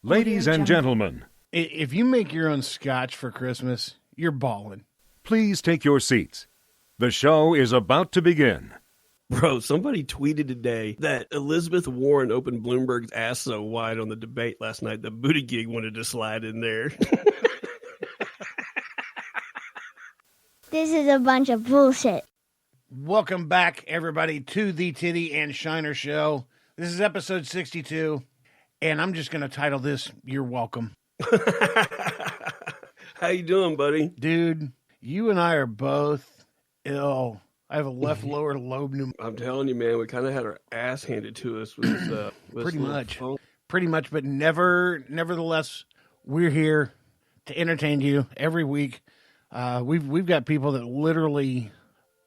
Ladies and gentlemen, If you make your own scotch for Christmas, you're balling. please take your seats. The show is about to begin. Bro, somebody tweeted today that Elizabeth Warren opened Bloomberg's ass so wide on the debate last night that Booty Gig wanted to slide in there. This is a bunch of bullshit. Welcome back, everybody, to the Titty and Shiner Show. This is episode 62, and I'm just going to title this, You're Welcome. How you doing, buddy? Dude, you and I are both ill. I have a left lower lobe pneumonia. I'm telling you, man, we kind of had our ass handed to us with this. Pretty much, but nevertheless, we're here to entertain you every week. We've got people that literally,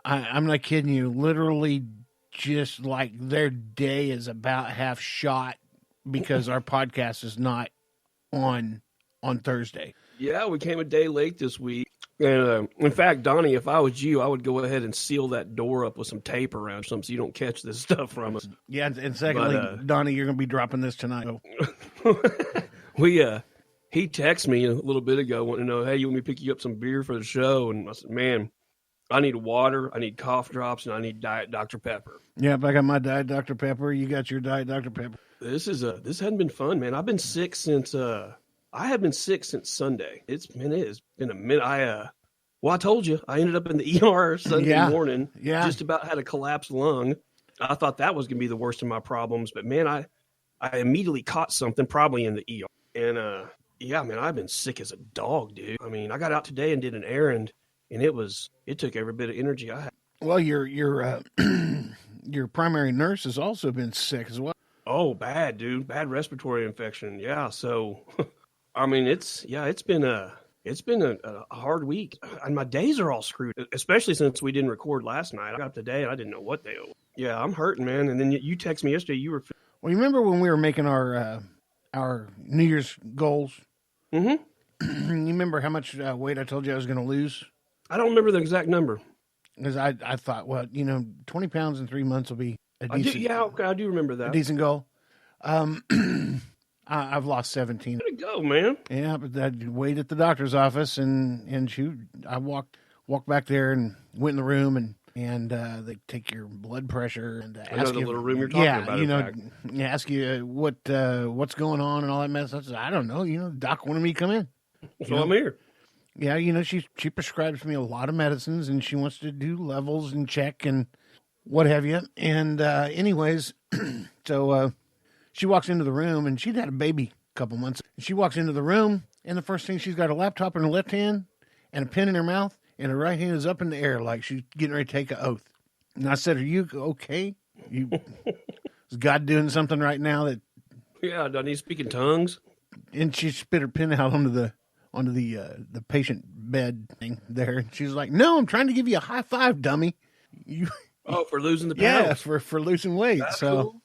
I'm not kidding you, literally just like their day is about half shot because our podcast is not on Thursday. Yeah, we came a day late this week. And in fact, Donnie, if I was you, I would go ahead and seal that door up with some tape around something so you don't catch this stuff from us. Yeah, and secondly, Donnie, you're going to be dropping this tonight. He texted me a little bit ago wanting to know, hey, you want me to pick you up some beer for the show? And I said, man, I need water, I need cough drops, and I need Diet Dr. Pepper. Yep, I got my Diet Dr. Pepper. You got your Diet Dr. Pepper. This hadn't been fun, man. I've been sick since I have been sick since Sunday. It has been a minute. I told you, I ended up in the ER Sunday morning. Yeah. Just about had a collapsed lung. I thought that was going to be the worst of my problems, but man, I immediately caught something probably in the ER. And yeah, man, I've been sick as a dog, dude. I mean, I got out today and did an errand, and it took every bit of energy I had. Well, your primary nurse has also been sick as well. Oh, bad, dude. Bad respiratory infection. Yeah. So, I mean, it's been a hard week. And my days are all screwed, especially since we didn't record last night. I got up today and I didn't know what day it was. Yeah, I'm hurting, man. And then you texted me yesterday. You were. Well, you remember when we were making our New Year's goals? Mm-hmm. You remember how much weight I told you I was going to lose? I don't remember the exact number. Because I thought, well, 20 pounds in 3 months will be a decent. I do remember that. A decent goal. I've lost 17. Way to go, man. Yeah, but I wait at the doctor's office, and I walked back there and went in the room, and they take your blood pressure and ask you the little room you're talking about. Ask you what's going on and all that mess. I said, I don't know. Doc wanted me to come in. So I'm here. Yeah, she prescribes me a lot of medicines, and she wants to do levels and check and what have you. And anyways, so she walks into the room, and she'd had a baby a couple months. She walks into the room, and the first thing, she's got a laptop in her left hand and a pen in her mouth, and her right hand is up in the air like she's getting ready to take an oath. And I said, are you okay? Is God doing something right now that... Yeah, doesn't he speak in tongues? And she spit her pen out onto the patient bed thing there. She's like, no, I'm trying to give you a high five, dummy. For losing the pounds. Yeah, for losing weight. That's so cool.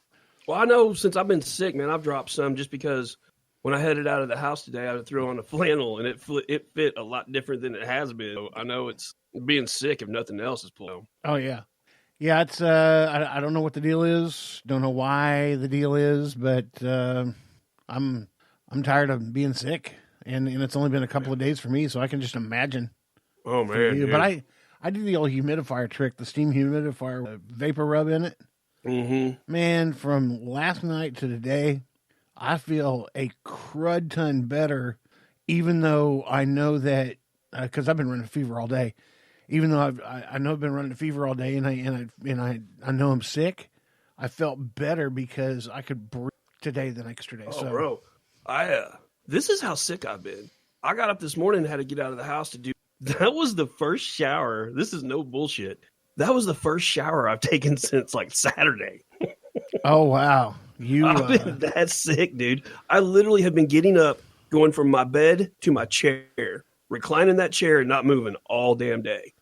Well, I know since I've been sick, man, I've dropped some just because when I headed out of the house today, I threw on a flannel and it fit a lot different than it has been. So I know it's being sick if nothing else is pulling. Oh yeah. Yeah, it's I don't know what the deal is. Don't know why the deal is, but I'm tired of being sick. And it's only been a couple of days for me, so I can just imagine. Oh man. But I did the old humidifier trick, the steam humidifier, vapor rub in it. Mm-hmm. Man, from last night to today, I feel a crud ton better, even though I know that, because I've been running a fever all day, even though I know I've been running a fever all day and I know I'm sick, I felt better because I could breathe today the next day. Oh, bro, this is how sick I've been. I got up this morning and had to get out of the house to do, that was the first shower. This is no bullshit. That was the first shower I've taken since like Saturday. Oh, wow. I've been that sick, dude. I literally have been getting up, going from my bed to my chair, reclining that chair and not moving all damn day.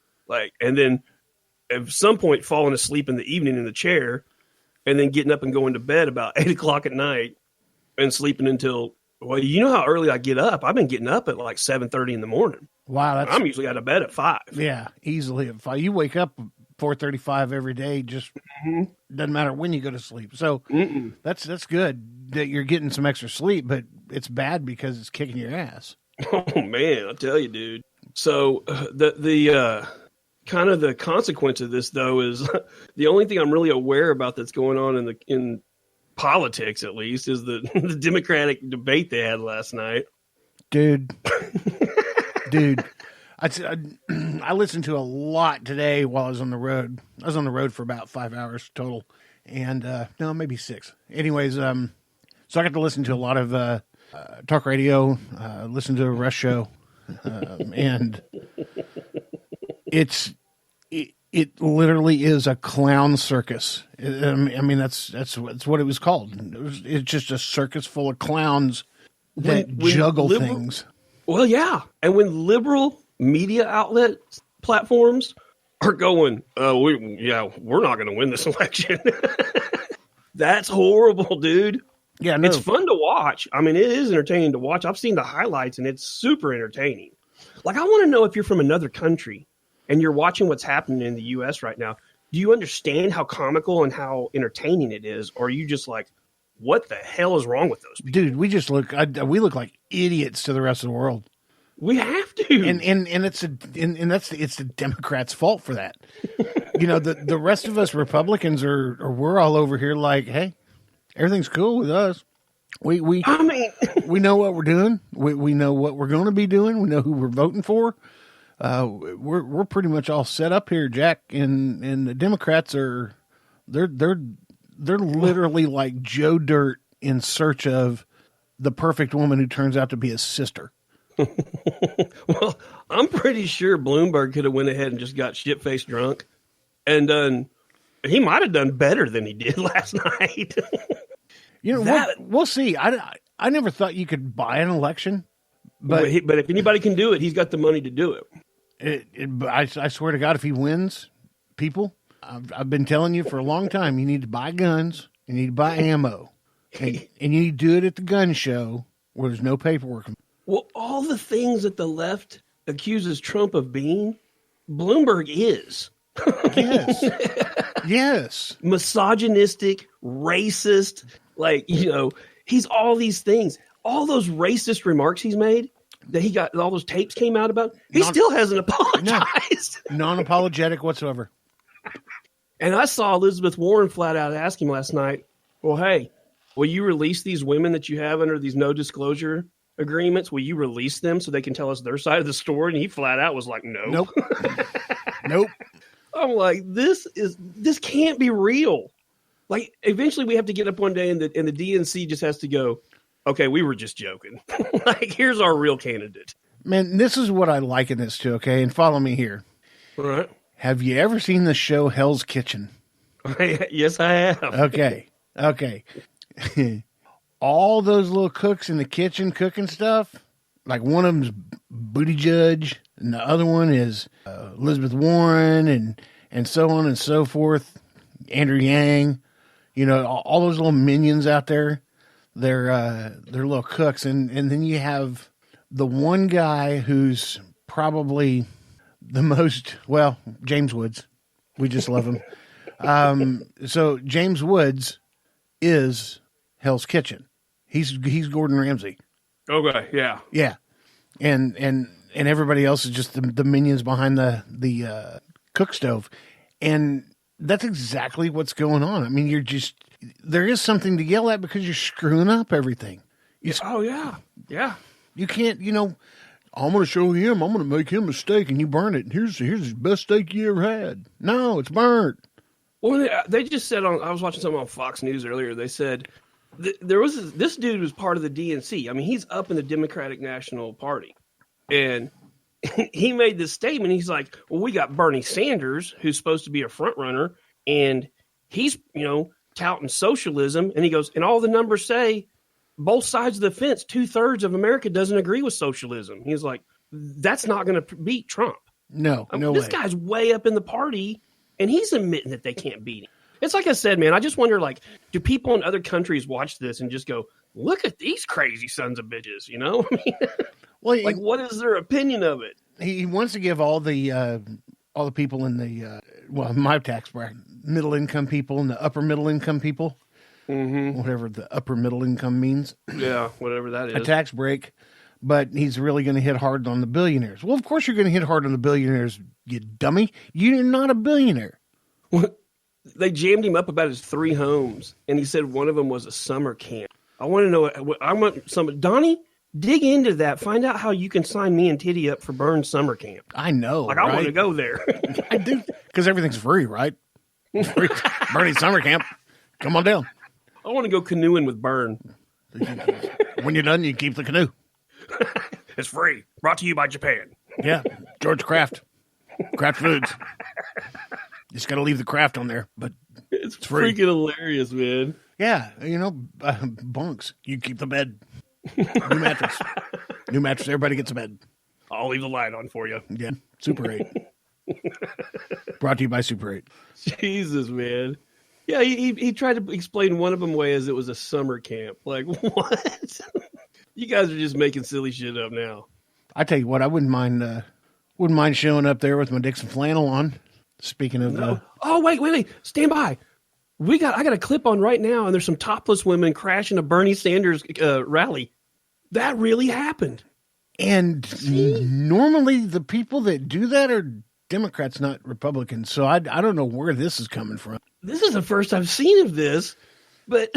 And then at some point falling asleep in the evening in the chair and then getting up and going to bed about 8 o'clock at night and sleeping until, well, you know how early I get up. I've been getting up at like 7:30 in the morning. Wow. I'm usually out of bed at 5. Yeah, easily at 5. You wake up 4:35 every day. Just doesn't matter when you go to sleep. So that's good. that you're getting some extra sleep, but it's bad because it's kicking your ass. Oh man, I'll tell you, dude. So the kind of the consequence of this, though, is the only thing I'm really aware about that's going on in politics, at least, is the Democratic debate they had last night. Dude, I listened to a lot today while I was on the road. I was on the road for about 5 hours total, and no, maybe 6. Anyways, so I got to listen to a lot of talk radio, listen to a Rush show, and it literally is a clown circus. I mean, that's what it was called. It's just a circus full of clowns that juggle things. Well, yeah, and when liberal media outlet platforms are going, we're not going to win this election. That's horrible, dude. Yeah, no. It's fun to watch. I mean, it is entertaining to watch. I've seen the highlights, and it's super entertaining. Like, I want to know if you're from another country and you're watching what's happening in the U.S. right now. Do you understand how comical and how entertaining it is, or are you just like, what the hell is wrong with those people? Dude, we look like idiots to the rest of the world. We have to, and it's the Democrats' fault for that. You know, the rest of us Republicans we're all over here like, hey, everything's cool with us. We know what we're doing. We know what we're going to be doing. We know who we're voting for. We're pretty much all set up here, Jack. And the Democrats they're literally like Joe Dirt in search of the perfect woman who turns out to be his sister. Well, I'm pretty sure Bloomberg could have went ahead and just got shit-faced drunk and done. He might have done better than he did last night. You know, we'll see. I never thought you could buy an election, but if anybody can do it, he's got the money to do it. I swear to God, if he wins, people, I've been telling you for a long time, you need to buy guns, you need to buy ammo, and you need to do it at the gun show where there's no paperwork. Well, all the things that the left accuses Trump of being, Bloomberg is. Yes. Yes. Misogynistic, racist, he's all these things. All those racist remarks he's made that he got, all those tapes came out about, he still hasn't apologized. No, non-apologetic whatsoever. And I saw Elizabeth Warren flat out ask him last night, well, hey, will you release these women that you have under these no disclosure agreements? Will you release them so they can tell us their side of the story? And he flat out was like, no. Nope. Nope. I'm like, this can't be real. Like, eventually we have to get up one day and the DNC just has to go, okay, we were just joking. Like, here's our real candidate. Man, this is what I liken this to, okay? And follow me here. All right. Have you ever seen the show Hell's Kitchen? Yes, I have. Okay. All those little cooks in the kitchen cooking stuff, like one of them's Booty Judge, and the other one is Elizabeth Warren, and so on and so forth. Andrew Yang, you know, all those little minions out there, they're little cooks, and then you have the one guy who's probably the most, well, James Woods. We just love him. So James Woods is Hell's Kitchen. He's Gordon Ramsay. Okay, yeah. Yeah. And everybody else is just the minions behind the cook stove. And that's exactly what's going on. I mean, there is something to yell at because you're screwing up everything. Oh, yeah. Yeah. You can't, I'm going to show him, I'm going to make him a steak and you burn it. Here's his best steak you ever had. No, it's burnt. Well, they just said I was watching something on Fox News earlier. They said this dude was part of the DNC. I mean, he's up in the Democratic National Party. And he made this statement. He's like, well, we got Bernie Sanders, who's supposed to be a front runner, and he's, touting socialism. And he goes, and all the numbers say both sides of the fence, 2/3 of America doesn't agree with socialism. He's like, that's not going to beat Trump. No, this guy's way up in the party, and he's admitting that they can't beat him. It's like I said, man, I just wonder, do people in other countries watch this and just go, look at these crazy sons of bitches, I mean, well, what is their opinion of it? He wants to give all the people in the, my tax bracket, middle income people and the upper middle income people, whatever the upper middle income means. Yeah, whatever that is. A tax break, but he's really going to hit hard on the billionaires. Well, of course you're going to hit hard on the billionaires, you dummy. You're not a billionaire. They jammed him up about his 3 homes, and he said one of them was a summer camp. I want to know. I want some. Donnie, dig into that. Find out how you can sign me and Titty up for Burn summer camp. I know. Like, I want to go there. I do, because everything's free, right? Free. Bernie summer camp. Come on down. I want to go canoeing with Burn. When you're done, you keep the canoe. It's free. Brought to you by Japan. Yeah, George Kraft. Kraft Foods. Just got to leave the Kraft on there, but it's free. Freaking hilarious, man. Yeah, bunks. You keep the bed. New mattress. New mattress. Everybody gets a bed. I'll leave the light on for you. Yeah, Super 8. Brought to you by Super 8. Jesus, man. Yeah, he tried to explain one of them way as it was a summer camp. Like, what? You guys are just making silly shit up now. I tell you what, I wouldn't mind showing up there with my Dixon flannel on. Speaking of, oh wait, stand by. I got a clip on right now, and there's some topless women crashing a Bernie Sanders rally. That really happened. And normally the people that do that are Democrats, not Republicans. So I don't know where this is coming from. This is the first I've seen of this, but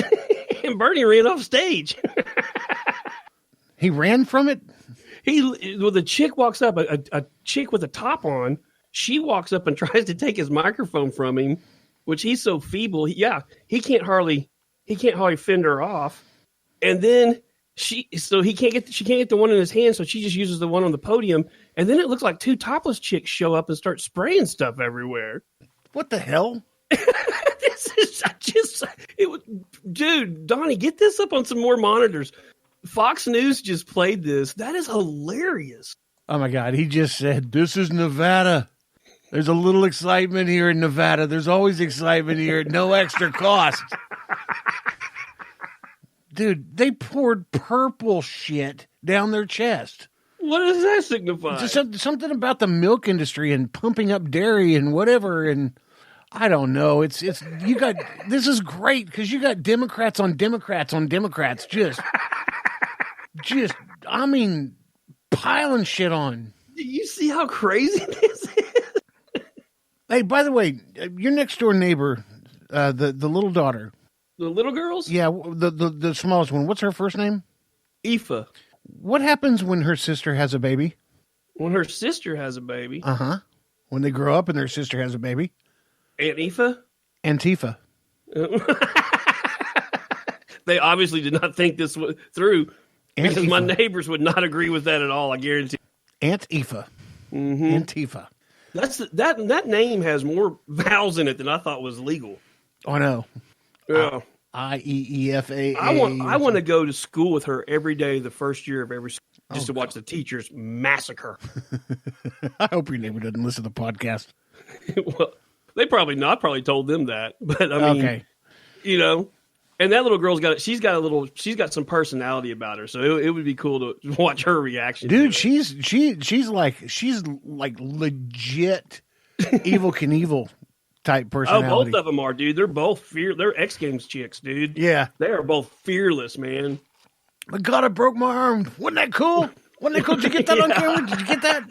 and Bernie ran off stage. He ran from it? The chick walks up, a chick with a top on. She walks up and tries to take his microphone from him, which he's so feeble. He can't hardly fend her off. And then she can't get the one in his hand, so she just uses the one on the podium. And then it looks like 2 topless chicks show up and start spraying stuff everywhere. What the hell? Dude, Donnie, get this up on some more monitors. Fox News just played this. That is hilarious. Oh my God. He just said, this is Nevada. There's a little excitement here in Nevada. There's always excitement here at no extra cost. Dude, they poured purple shit down their chest. What does that signify? Just something about the milk industry and pumping up dairy and whatever. And I don't know. This is great because you got Democrats on Democrats on Democrats I mean, piling shit on. Do you see how crazy this is? Hey, by the way, your next door neighbor, the little daughter. The little girls? Yeah, the smallest one. What's her first name? Aoife. What happens when her sister has a baby? When her sister has a baby? Uh-huh. When they grow up and their sister has a baby? Aunt Aoife? Antifa. They obviously did not think this through. Antifa. Because my neighbors would not agree with that at all, I guarantee. Antifa. Mm-hmm. Antifa. That name has more vowels in it than I thought was legal. Oh, no. Yeah. IEEFA. I want to go to school with her every day the first year of every school just to watch the teachers massacre. I hope your neighbor doesn't listen to the podcast. Well, they probably not. I probably told them that. But I mean, okay. And that little girl's she's got some personality about her, so it would be cool to watch her reaction. Dude, she's like legit Evel Knievel type personality. Oh, both of them are, dude. They're both they're X Games chicks, dude. Yeah, they are both fearless, man. My God, I broke my arm. Wasn't that cool? Did you get that on camera? Did you get that?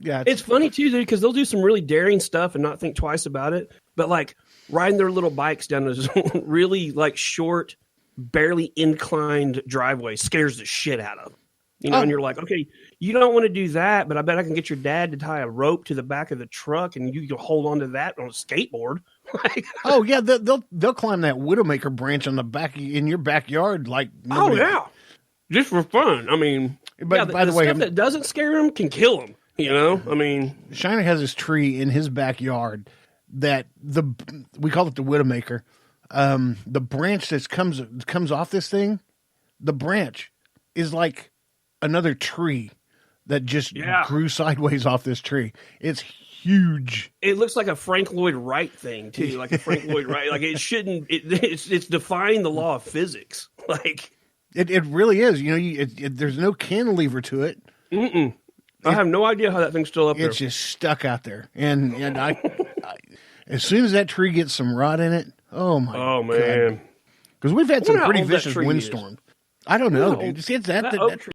Yeah, it's funny too, dude, because they'll do some really daring stuff and not think twice about it. But like riding their little bikes down this really like short, barely inclined driveway scares the shit out of them. And you're like, okay, you don't want to do that, but I bet I can get your dad to tie a rope to the back of the truck and you can hold on to that on a skateboard. Oh yeah, they'll climb that Widowmaker branch on the back in your backyard like nobody. Oh yeah, just for fun. I mean, but by the way, stuff that doesn't scare them can kill them. I mean, Shiner has this tree in his backyard that we call it the Widowmaker. The branch that comes off this thing, the branch is like another tree that just grew sideways off this tree. It's huge. It looks like a Frank Lloyd Wright thing too, like a Frank Lloyd Wright. Like it shouldn't. It's defying the law of physics. Like it really is. There's no cantilever to it. Mm-mm. I have no idea how that thing's still up there. It's just stuck out there. And I as soon as that tree gets some rot in it, oh my God. Man. Because we've had some how pretty old that vicious tree windstorms. I don't know, dude. See, it's that oak tree